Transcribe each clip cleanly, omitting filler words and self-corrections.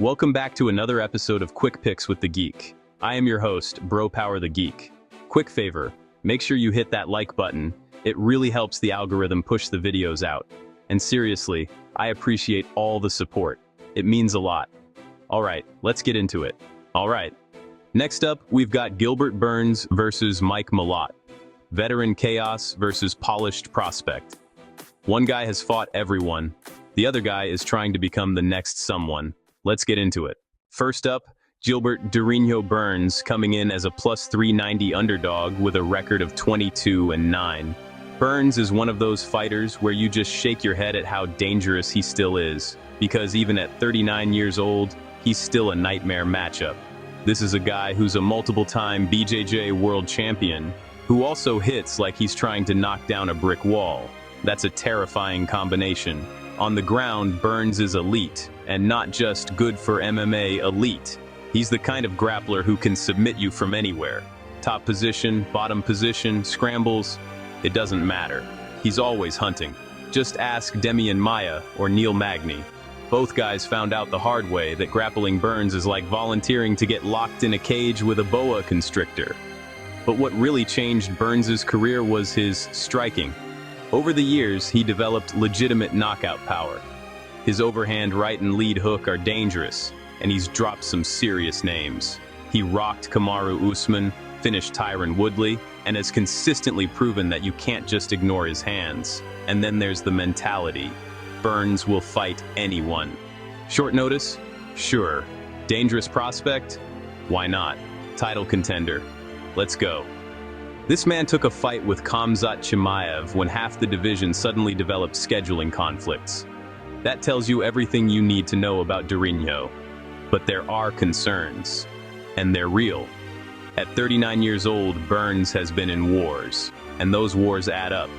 Welcome back to another episode of Quick Picks with the Geek. I am your host, Bro Power the Geek. Quick favor, make sure you hit that like button. It really helps the algorithm push the videos out. And seriously, I appreciate all the support. It means a lot. Alright, let's get into it. Alright. Next up, we've got Gilbert Burns versus Mike Malott. Veteran chaos versus polished prospect. One guy has fought everyone. The other guy is trying to become the next someone. Let's get into it. First up, Gilbert Burns coming in as a plus 390 underdog with a record of 22-9. Burns is one of those fighters where you just shake your head at how dangerous he still is, because even at 39 years old, he's still a nightmare matchup. This is a guy who's a multiple-time BJJ world champion, who also hits like he's trying to knock down a brick wall. That's a terrifying combination. On the ground, Burns is elite, and not just good for MMA elite. He's the kind of grappler who can submit you from anywhere. Top position, bottom position, scrambles, it doesn't matter. He's always hunting. Just ask Demian Maia or Neil Magny. Both guys found out the hard way that grappling Burns is like volunteering to get locked in a cage with a boa constrictor. But what really changed Burns's career was his striking. Over the years, he developed legitimate knockout power. His overhand right and lead hook are dangerous, and he's dropped some serious names. He rocked Kamaru Usman, finished Tyron Woodley, and has consistently proven that you can't just ignore his hands. And then there's the mentality. Burns will fight anyone. Short notice? Sure. Dangerous prospect? Why not? Title contender. Let's go. This man took a fight with Khamzat Chimaev when half the division suddenly developed scheduling conflicts. That tells you everything you need to know about Durinho. But there are concerns. And they're real. At 39 years old, Burns has been in wars. And those wars add up.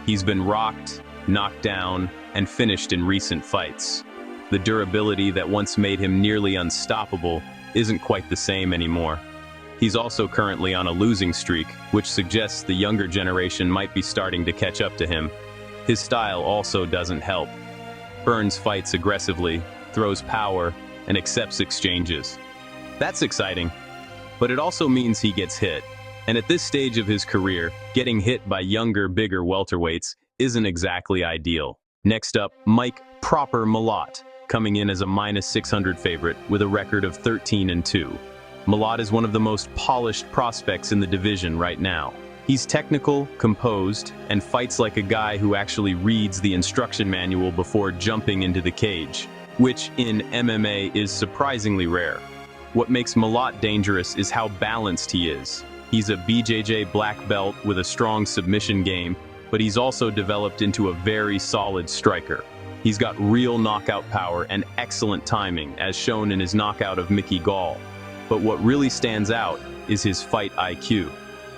He's been rocked, knocked down, and finished in recent fights. The durability that once made him nearly unstoppable isn't quite the same anymore. He's also currently on a losing streak, which suggests the younger generation might be starting to catch up to him. His style also doesn't help. Burns fights aggressively, throws power, and accepts exchanges. That's exciting, but it also means he gets hit. And at this stage of his career, getting hit by younger, bigger welterweights isn't exactly ideal. Next up, Mike Proper Malott, coming in as a minus 600 favorite with a record of 13-2. Malott is one of the most polished prospects in the division right now. He's technical, composed, and fights like a guy who actually reads the instruction manual before jumping into the cage, which in MMA is surprisingly rare. What makes Malott dangerous is how balanced he is. He's a BJJ black belt with a strong submission game, but he's also developed into a very solid striker. He's got real knockout power and excellent timing, as shown in his knockout of Mickey Gall. But what really stands out is his fight IQ.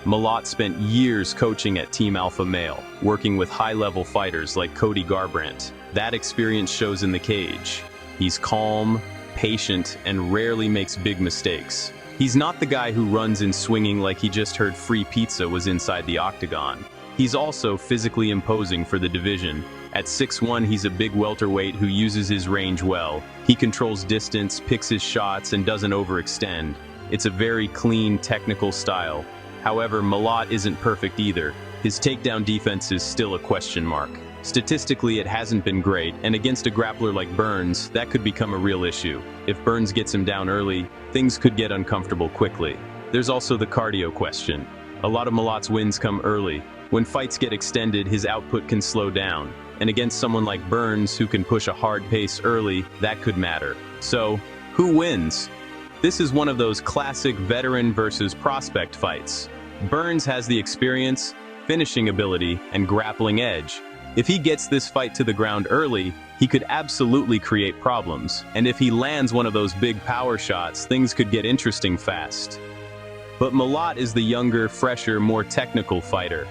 Malott spent years coaching at Team Alpha Male, working with high-level fighters like Cody Garbrandt. That experience shows in the cage. He's calm, patient, and rarely makes big mistakes. He's not the guy who runs in swinging like he just heard free pizza was inside the octagon. He's also physically imposing for the division. At 6'1", he's a big welterweight who uses his range well. He controls distance, picks his shots, and doesn't overextend. It's a very clean, technical style. However, Malott isn't perfect either. His takedown defense is still a question mark. Statistically, it hasn't been great, and against a grappler like Burns, that could become a real issue. If Burns gets him down early, things could get uncomfortable quickly. There's also the cardio question. A lot of Malott's wins come early. When fights get extended, his output can slow down. And against someone like Burns, who can push a hard pace early, that could matter. So, who wins? This is one of those classic veteran versus prospect fights. Burns has the experience, finishing ability, and grappling edge. If he gets this fight to the ground early, he could absolutely create problems. And if he lands one of those big power shots, things could get interesting fast. But Malott is the younger, fresher, more technical fighter.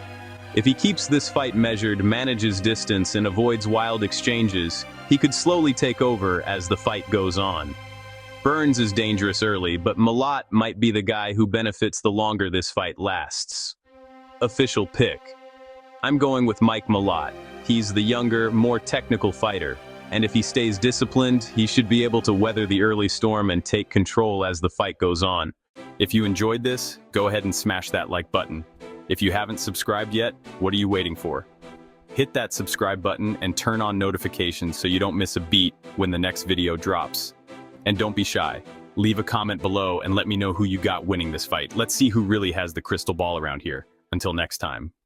If he keeps this fight measured, manages distance, and avoids wild exchanges, he could slowly take over as the fight goes on. Burns is dangerous early, but Malott might be the guy who benefits the longer this fight lasts. Official pick. I'm going with Mike Malott. He's the younger, more technical fighter. And if he stays disciplined, he should be able to weather the early storm and take control as the fight goes on. If you enjoyed this, go ahead and smash that like button. If you haven't subscribed yet, what are you waiting for? Hit that subscribe button and turn on notifications so you don't miss a beat when the next video drops. And don't be shy. Leave a comment below and let me know who you got winning this fight. Let's see who really has the crystal ball around here. Until next time.